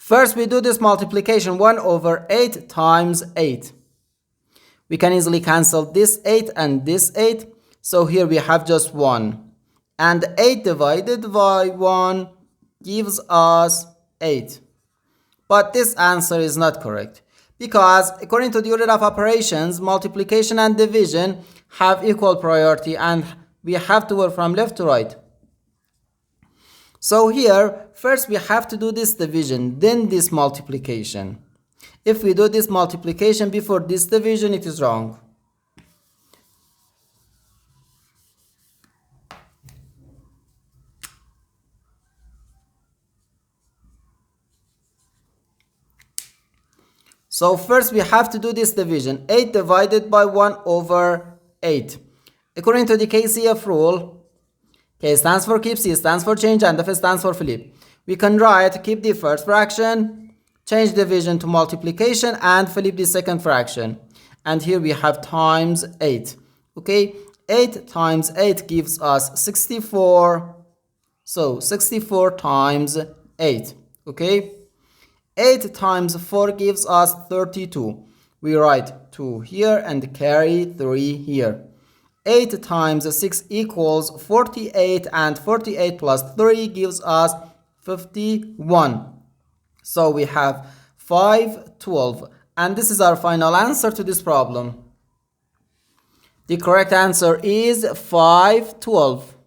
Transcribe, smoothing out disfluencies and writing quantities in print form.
First, we do this multiplication 1 over 8 times 8. We can easily cancel this 8 and this 8. So here we have just 1. And 8 divided by 1 gives us 8. But this answer is not correct, because according to the order of operations, multiplication and division have equal priority and we have to work from left to right. So here, first we have to do this division, then this multiplication. If we do this multiplication before this division, it is wrong. So first we have to do this division. 8 divided by 1 over 8. According to the KCF rule, K stands for keep, C stands for change, and F stands for flip. We can write keep the first fraction, change division to multiplication, and flip the second fraction. And here we have times 8. Okay, 8 times 8 gives us 64. So 64 times 8. Okay. 8 times 4 gives us 32. We write 2 here and carry 3 here. 8 times 6 equals 48, and 48 plus 3 gives us 51. So we have 512. And this is our final answer to this problem. The correct answer is 512.